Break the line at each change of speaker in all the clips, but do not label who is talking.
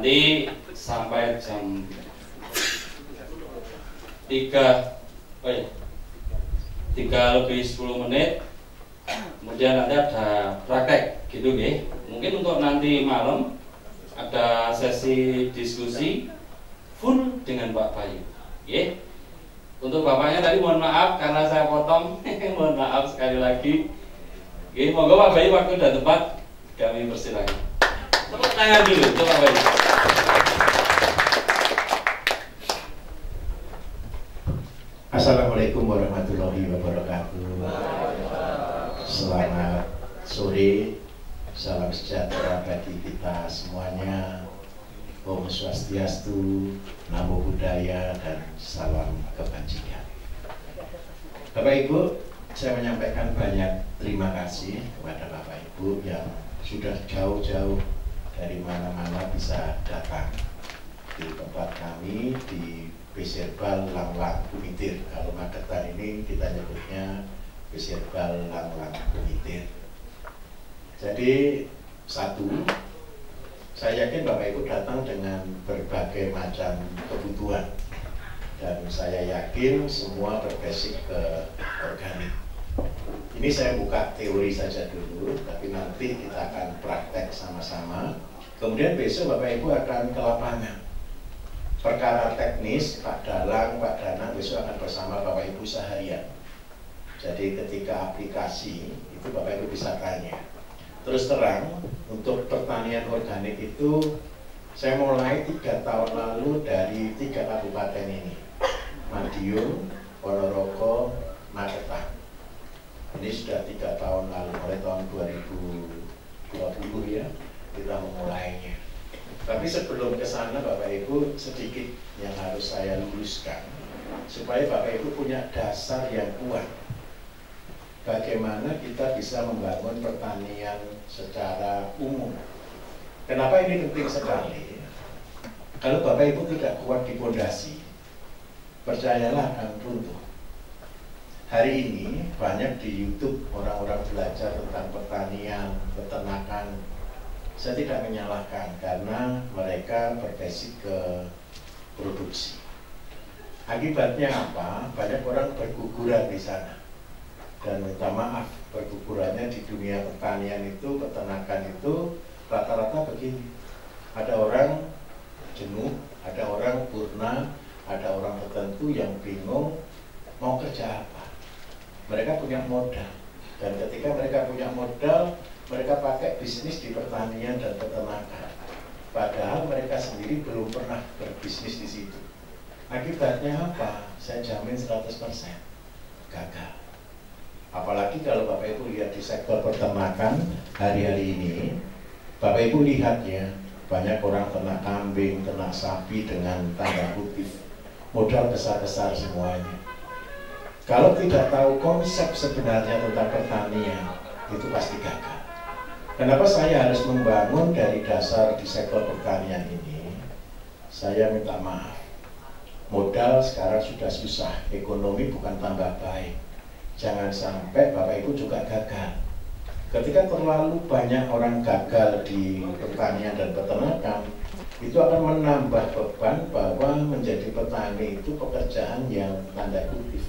Nanti sampai jam 3:10 kemudian nanti ada praktek gitu nggih. Mungkin untuk nanti malam ada sesi diskusi full dengan Pak Bayu nggih. Untuk bapaknya tadi mohon maaf karena saya potong mohon maaf sekali lagi nggih. Monggo Pak Bayu, waktu dan tempat kami persilakan. Tepuk tangan dulu untuk Pak Bayu.
Assalamualaikum warahmatullahi wabarakatuh. Selamat sore, salam sejahtera bagi kita semuanya. Om Swastiastu, Namo Buddhaya, dan salam kebajikan. Bapak Ibu, saya menyampaikan banyak terima kasih kepada Bapak Ibu yang sudah jauh-jauh dari mana-mana bisa datang di tempat kami di Beserbal Langlang Kumitir. Kalau Magetan ini kita nyebutnya Beserbal Langlang Kumitir. Jadi satu, saya yakin Bapak Ibu datang dengan berbagai macam kebutuhan, dan saya yakin semua berbasik ke organik. Ini saya buka teori saja dulu, tapi nanti kita akan praktek sama-sama. Kemudian besok Bapak Ibu akan ke lapangan. Perkara teknis, Pak Dalang, Pak Danang besok akan bersama Bapak Ibu seharian. Jadi ketika aplikasi itu Bapak Ibu bisa tanya. Terus terang, untuk pertanian organik itu saya mulai 3 tahun lalu dari 3 kabupaten ini, Madiun, Ponorogo, Magetan. Ini sudah 3 tahun lalu, mulai tahun 2020 ya, kita memulainya. Tapi sebelum ke sana Bapak Ibu, sedikit yang harus saya luruskan supaya Bapak Ibu punya dasar yang kuat. Bagaimana kita bisa membangun pertanian secara umum. Kenapa ini penting sekali? Kalau Bapak Ibu tidak kuat di pondasi, percayalah akan runtuh. Hari ini banyak di YouTube orang-orang belajar tentang pertanian, peternakan. Saya tidak menyalahkan karena mereka berbasik ke produksi. Akibatnya apa? Banyak orang berguguran di sana. Dan minta maaf, bergugurannya di dunia pertanian itu, peternakan itu rata-rata begini. Ada orang jenuh, ada orang purna, ada orang tertentu yang bingung mau kerja apa. Mereka punya modal, dan ketika mereka punya modal, mereka pakai bisnis di pertanian dan peternakan. Padahal mereka sendiri belum pernah berbisnis di situ. Akibatnya apa? Saya jamin 100% gagal. Apalagi kalau Bapak Ibu lihat di sektor peternakan hari-hari ini, Bapak Ibu lihat ya, banyak orang ternak kambing, ternak sapi dengan tanda kutip, modal besar-besar semuanya. Kalau tidak tahu konsep sebenarnya tentang pertanian, itu pasti gagal. Kenapa saya harus membangun dari dasar di sektor pertanian ini? Saya minta maaf, modal sekarang sudah susah, ekonomi bukan tambah baik. Jangan sampai Bapak Ibu juga gagal. Ketika terlalu banyak orang gagal di pertanian dan peternakan, itu akan menambah beban bahwa menjadi petani itu pekerjaan yang tanda kutip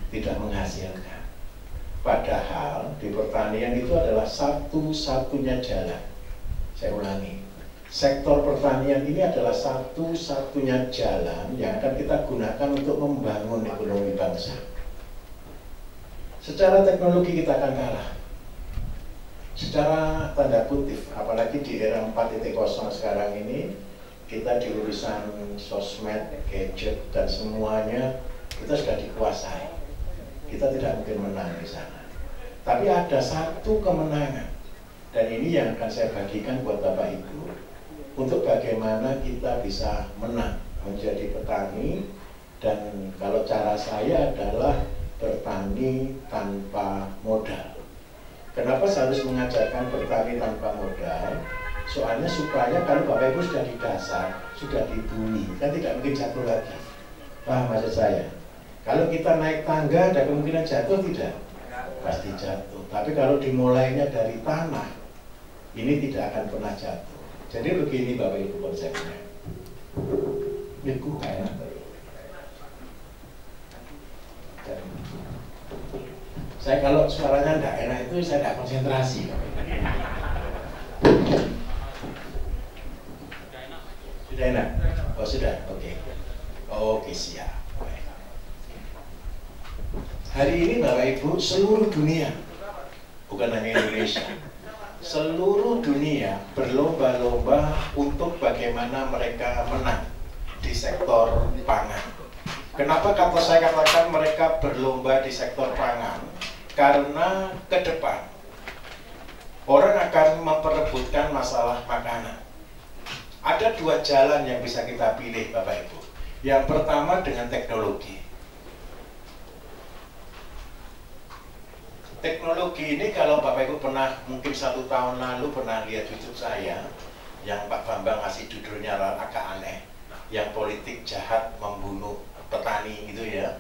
tidak menghasilkan. Padahal di pertanian itu adalah satu-satunya jalan. Saya ulangi, sektor pertanian ini adalah satu-satunya jalan yang akan kita gunakan untuk membangun ekonomi bangsa. Secara teknologi kita akan kalah. Secara tanda kutip, apalagi di era 4.0 sekarang ini, kita di urusan sosmed, gadget, dan semuanya, kita sudah dikuasai. Kita tidak mungkin menang di sana. Tapi ada satu kemenangan, dan ini yang akan saya bagikan buat Bapak Ibu, untuk bagaimana kita bisa menang menjadi petani. Dan kalau cara saya adalah bertani tanpa modal. Kenapa saya harus mengajarkan bertani tanpa modal? Soalnya supaya kalau Bapak Ibu sudah di dasar, sudah dibumi, kan tidak mungkin jatuh lagi. Paham maksud saya? Kalau kita naik tangga, ada kemungkinan jatuh tidak? Pasti jatuh. Tapi kalau dimulainya dari tanah, ini tidak akan pernah jatuh. Jadi begini Bapak Ibu konsepnya. Niku kayak saya kalau suaranya tidak enak itu saya tidak konsentrasi. Sudah enak? Oh sudah, oke. Oke siap. Hari ini Bapak Ibu seluruh dunia, bukan hanya Indonesia, seluruh dunia berlomba-lomba untuk bagaimana mereka menang di sektor pangan. Kenapa saya katakan mereka berlomba di sektor pangan? Karena ke depan orang akan memperebutkan masalah makanan. Ada dua jalan yang bisa kita pilih Bapak Ibu. Yang pertama dengan teknologi. Teknologi ini kalau Bapak Ibu pernah, mungkin 1 tahun lalu pernah lihat YouTube saya yang Pak Bambang ngasih judulnya agak aneh, yang politik jahat membunuh petani gitu ya.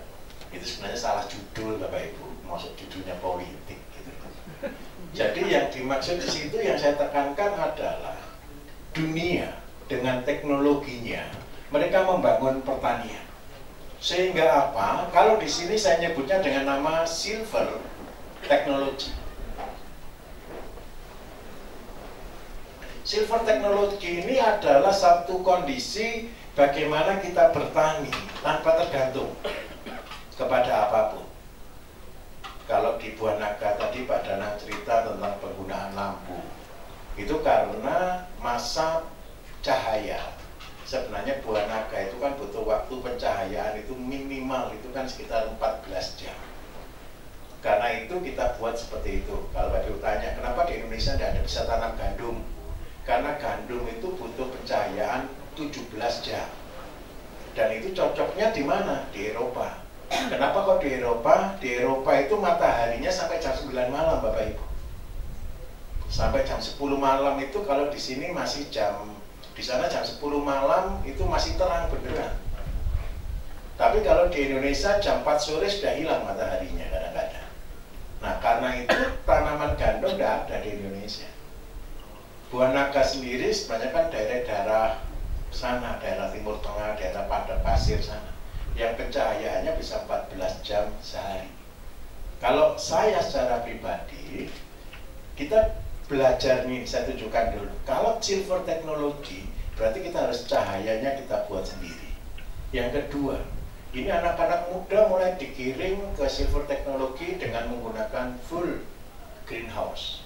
Itu sebenarnya salah judul Bapak Ibu, maksud judulnya politik gitu. Jadi yang dimaksud di situ yang saya tekankan adalah dunia dengan teknologinya mereka membangun pertanian. Sehingga apa? Kalau di sini saya nyebutnya dengan nama silver technology. Silver technology ini adalah satu kondisi bagaimana kita bertani tanpa tergantung kepada apapun. Kalau di Buah Naga tadi Pak Danang cerita tentang penggunaan lampu, itu karena masa cahaya. Sebenarnya Buah Naga itu kan butuh waktu pencahayaan itu minimal itu kan sekitar 14 jam. Karena itu kita buat seperti itu. Kalau Bapak tanya kenapa di Indonesia tidak ada bisa tanam gandum? Karena gandum itu butuh pencahayaan 17 jam. Dan itu cocoknya di mana? Di Eropa. Kenapa kok di Eropa? Di Eropa itu mataharinya sampai jam 9 malam Bapak Ibu. Sampai jam 10 malam itu kalau di sini masih di sana jam 10 malam itu masih terang beneran. Tapi kalau di Indonesia jam 4 sore sudah hilang mataharinya kadang-kadang. Nah karena itu tanaman gandum tidak ada di Indonesia. Buah Naga sendiri sebenarnya kan daerah-daerah sana, daerah Timur Tengah, daerah padat pasir sana, yang pencahayaannya bisa 14 jam sehari. Kalau saya secara pribadi, kita belajar nih, saya tunjukkan dulu. Kalau silver technology, berarti kita harus cahayanya kita buat sendiri. Yang kedua, ini anak-anak muda mulai dikirim ke silver technology dengan menggunakan full greenhouse.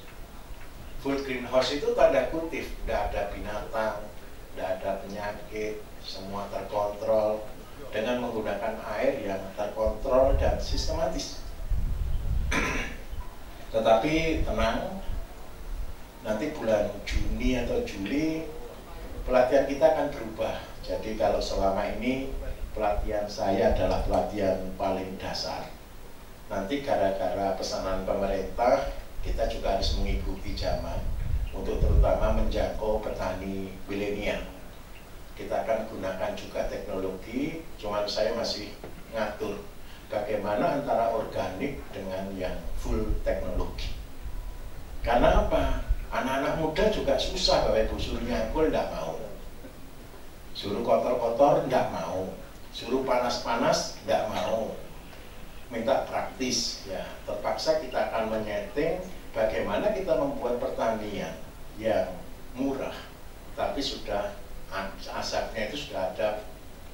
Full greenhouse itu tanda kutip, tidak ada binatang, tidak ada penyakit, semua terkontrol dengan menggunakan air yang terkontrol dan sistematis. Tetapi tenang, nanti bulan Juni atau Juli pelatihan kita akan berubah. Jadi kalau selama ini pelatihan saya adalah pelatihan paling dasar, nanti gara-gara pesanan pemerintah kita juga harus mengikuti zaman untuk terutama menjangkau petani milenial. Kita akan gunakan juga teknologi, cuman saya masih ngatur bagaimana antara organik dengan yang full teknologi. Karena apa? Anak-anak muda juga susah Bapak Ibu, suruh nyangkul tidak mau, suruh kotor-kotor tidak mau, suruh panas-panas tidak mau, minta praktis. Ya, terpaksa kita akan menyeting bagaimana kita membuat pertanian yang murah, tapi sudah asapnya itu sudah ada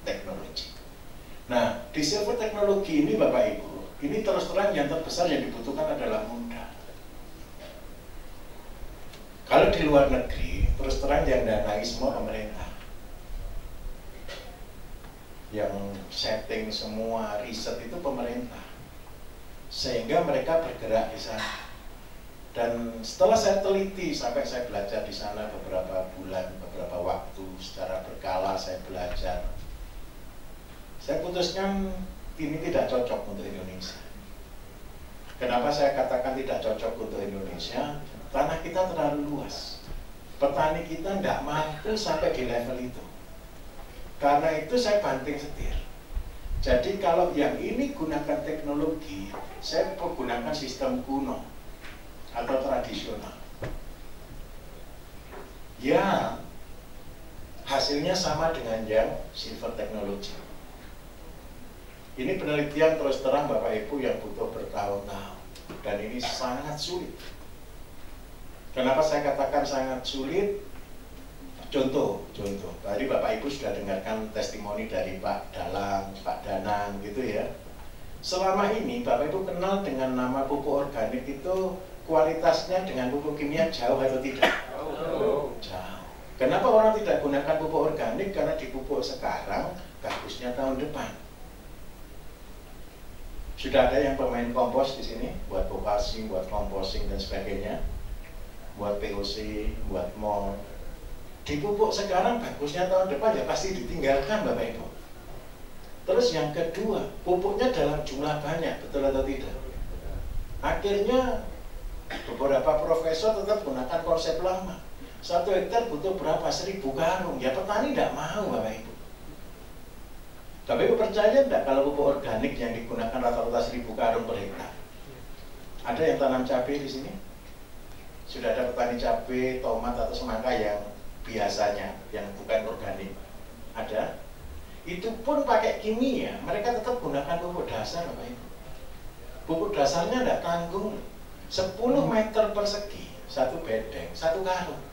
teknologi. Nah, di silver teknologi ini Bapak Ibu, ini terus terang yang terbesar yang dibutuhkan adalah muda. Kalau di luar negeri, terus terang yang danai semua pemerintah. Yang setting semua riset itu pemerintah. Sehingga mereka bergerak di sana. Dan setelah saya teliti, sampai saya belajar di sana beberapa bulan, beberapa waktu, secara berkala saya belajar. Saya putuskan ini tidak cocok untuk Indonesia. Kenapa saya katakan tidak cocok untuk Indonesia? Tanah kita terlalu luas. Petani kita tidak mampu sampai di level itu. Karena itu saya banting setir. Jadi kalau yang ini gunakan teknologi, saya menggunakan sistem kuno atau tradisional. Ya, hasilnya sama dengan yang silver technology. Ini penelitian terus terang Bapak Ibu yang butuh bertahun-tahun, dan ini sangat sulit. Kenapa saya katakan sangat sulit? Contoh, tadi Bapak Ibu sudah dengarkan testimoni dari Pak Dalang, Pak Danang gitu ya. Selama ini Bapak Ibu kenal dengan nama pupuk organik itu kualitasnya dengan pupuk kimia jauh atau tidak? Jauh. Kenapa orang tidak gunakan pupuk organik? Karena di pupuk sekarang bagusnya tahun depan. Sudah ada yang pemain kompos di sini, buat potasing, buat composting dan sebagainya, buat POC, buat MOL. Di pupuk sekarang bagusnya tahun depan ya pasti ditinggalkan Bapak Ibu. Terus yang kedua, pupuknya dalam jumlah banyak, betul atau tidak? Akhirnya beberapa profesor tetap gunakan konsep lama. 1 hektar butuh berapa? 1000 karung. Ya petani tidak mau Bapak Ibu. Bapak Ibu percaya tidak kalau pupuk organik yang digunakan rata-rata 1000 karung per hektar? Ada yang tanam cabai di sini? Sudah ada petani cabai, tomat atau semangka yang biasanya, yang bukan organik? Ada? Itu pun pakai kimia, mereka tetap gunakan pupuk dasar Bapak Ibu. Pupuk dasarnya tidak tanggung, 10 meter persegi, 1 bedeng, 1 karung.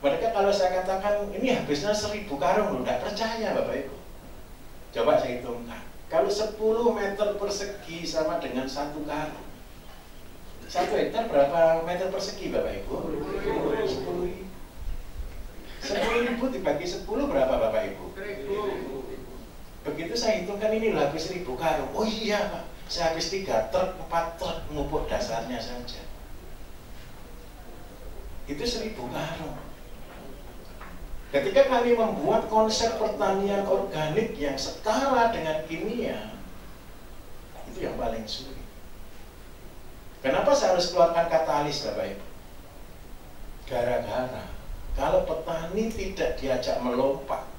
Mereka kalau saya katakan ini habisnya 1000 karung loh, tidak percaya Bapak Ibu. Coba saya hitungkan, kalau 10 meter persegi sama dengan 1 karung, 1 hektar berapa meter persegi Bapak Ibu? 10.000. 10.000 dibagi 10 berapa Bapak Ibu? Begitu saya hitungkan ini habis 1000 karung. Oh iya Pak, saya habis 3 truk, 4 truk pupuk dasarnya saja. Itu 1000 karung. Ketika kami membuat konsep pertanian organik yang setara dengan kimia, itu yang paling sulit. Kenapa saya harus keluarkan katalis Bapak Ibu? Gara-gara kalau petani tidak diajak melompat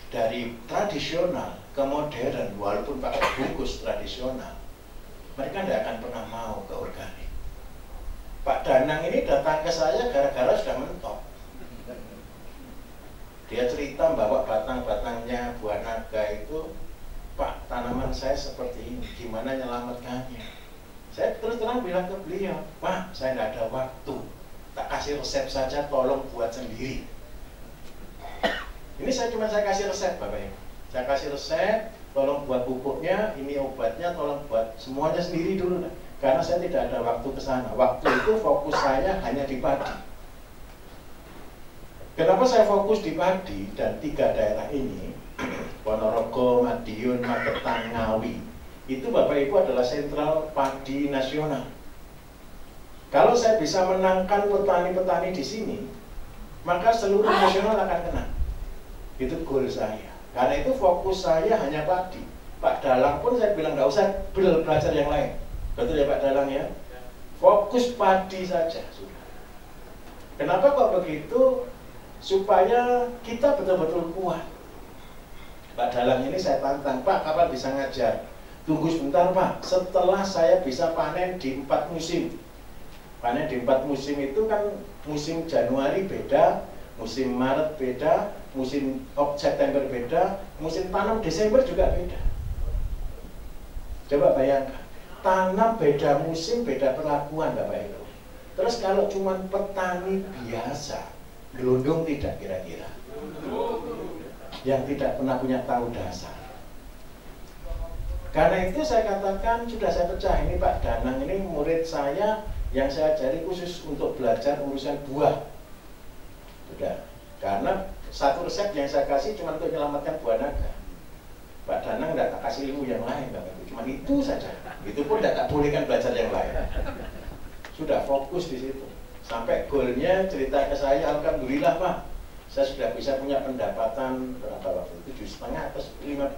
dari tradisional ke modern, walaupun pakai bungkus tradisional, mereka tidak akan pernah mau ke organik. Pak Danang ini datang ke saya gara-gara sudah mentok. Dia cerita bahwa batang-batangnya buah naga itu, Pak, tanaman saya seperti ini, gimana nyelamatkannya? Saya terus terang bilang ke beliau, Pak, saya tidak ada waktu, tak kasih resep saja, tolong buat sendiri. Ini saya kasih resep Bapak Ibu. Saya kasih resep, tolong buat pupuknya, ini obatnya, tolong buat semuanya sendiri dulu. Karena saya tidak ada waktu ke sana. Waktu itu fokus saya hanya di padi. Kenapa saya fokus di padi dan 3 daerah ini, Ponorogo, Madiun, Magetan, Ngawi, itu Bapak Ibu adalah sentral padi nasional. Kalau saya bisa menangkan petani-petani di sini, maka seluruh nasional akan kena. Itu goal saya. Karena itu fokus saya hanya padi. Pak Dalang pun saya bilang nggak usah belajar yang lain. Betul ya Pak Dalang ya? Fokus padi saja sudah. Kenapa kok begitu? Supaya kita betul-betul kuat. Pak Dalang ini saya tantang, Pak, kapan bisa ngajar? Tunggu sebentar Pak, setelah saya bisa panen di 4 musim. Panen di 4 musim itu kan musim Januari beda, musim Maret beda, musim September beda, musim tanam Desember juga beda. Coba bayangkan, tanam beda musim, beda perlakuan Bapak Ibu. Terus kalau cuma petani biasa, gelundung tidak kira-kira? Yang tidak pernah punya tahu dasar. Karena itu saya katakan, sudah saya pecah, ini Pak Danang ini murid saya yang saya ajari khusus untuk belajar urusan buah. Sudah. Karena 1 resep yang saya kasih cuma untuk menyelamatkan buah naga. Pak Danang tidak kasih ilmu yang lain Bapak Ibu, cuma itu saja. Itu pun tidak bolehkan belajar yang lain. Sudah fokus di situ. Sampai goalnya cerita ke saya, alhamdulillah Pak, saya sudah bisa punya pendapatan berapa waktu itu, 7,5 atau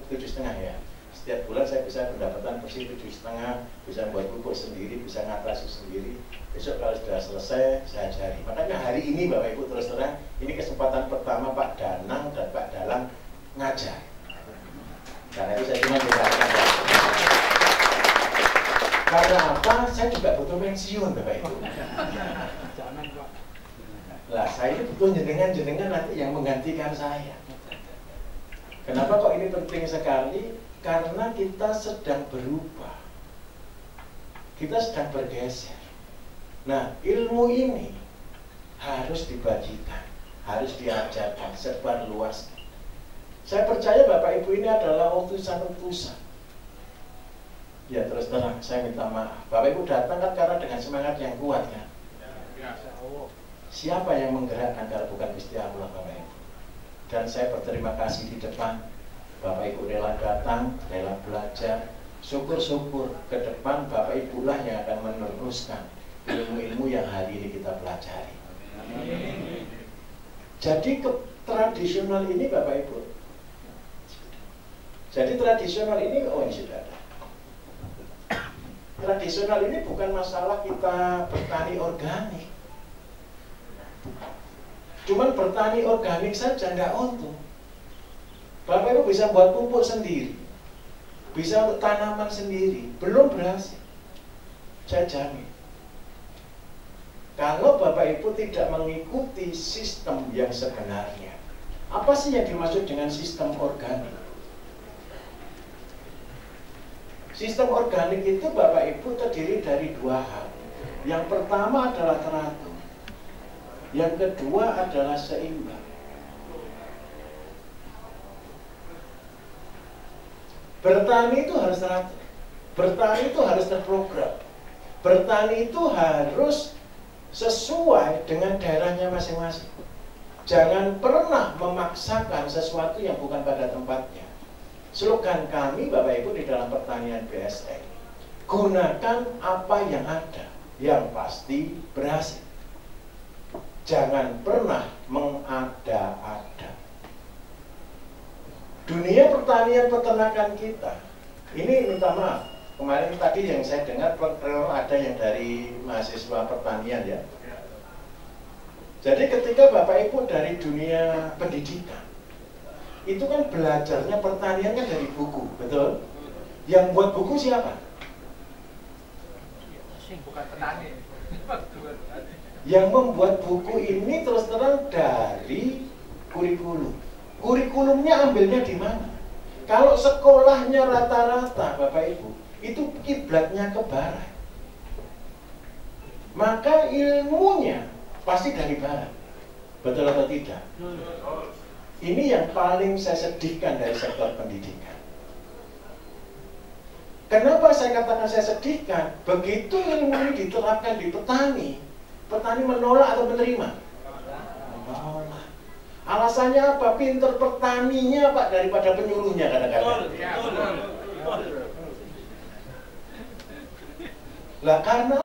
7,5 ya. Setiap bulan saya bisa pendapatan bersih 7,5, bisa buat pupuk sendiri, bisa ngatasi sendiri. Besok kalau sudah selesai, saya ajari. Makanya hari ini Bapak Ibu terus terang, ini kesempatan pertama Pak Danang dan Pak Dalang ngajar. Karena itu saya cuma dengarkan. Karena apa? Saya juga butuh pensiun Bapak Ibu. Lah saya ini Itu jenengan nanti yang menggantikan saya. Kenapa kok ini penting sekali? Karena kita sedang berubah. Kita sedang bergeser. Nah, ilmu ini harus dibagikan, harus diajarkan, sebar luas. Saya percaya Bapak Ibu ini adalah utusan-utusan. Ya terus terang, saya minta maaf. Bapak Ibu datang kan karena dengan semangat yang kuat kan? Siapa yang menggerakkan kalau bukan Gusti Allah, Bapak Ibu? Dan saya berterima kasih di depan. Bapak Ibu rela datang, rela belajar. Syukur-syukur ke depan Bapak Ibu lah yang akan meneruskan ilmu-ilmu yang hari ini kita pelajari. Jadi tradisional ini Bapak Ibu. Jadi tradisional ini, oh ini sudah ada. Tradisional ini bukan masalah kita bertani organik. Cuman bertani organik saja nggak untung. Bapak Ibu bisa buat pupuk sendiri, bisa untuk tanaman sendiri, belum berhasil. Saya jamin. Kalau Bapak Ibu tidak mengikuti sistem yang sebenarnya, apa sih yang dimaksud dengan sistem organik? Sistem organik itu Bapak Ibu terdiri dari dua hal. Yang pertama adalah teratur. Yang kedua adalah seimbang. Bertani itu harus teratur. Bertani itu harus terprogram. Bertani itu harus sesuai dengan daerahnya masing-masing. Jangan pernah memaksakan sesuatu yang bukan pada tempatnya. Slogan kami Bapak Ibu di dalam pertanian BSN, gunakan apa yang ada, yang pasti berhasil. Jangan pernah mengada-ada. Dunia pertanian peternakan kita, ini minta maaf, kemarin tadi yang saya dengar ada yang dari mahasiswa pertanian ya. Jadi ketika Bapak Ibu dari dunia pendidikan, itu kan belajarnya pertanian kan dari buku, betul? Yang buat buku siapa?
Bukan petani.
Yang membuat buku ini terus terang dari kurikulum. Kurikulumnya ambilnya di mana? Kalau sekolahnya rata-rata Bapak Ibu, itu kiblatnya ke barat. Maka ilmunya pasti dari barat. Betul atau tidak? Ini yang paling saya sedihkan dari sektor pendidikan. Kenapa saya katakan saya sedihkan? Begitu ilmu ini diterapkan di petani, petani menolak atau menerima? Menolak. Alasannya apa? Pinter petaninya Pak daripada penyuluhnya kadang-kadang. Lah karena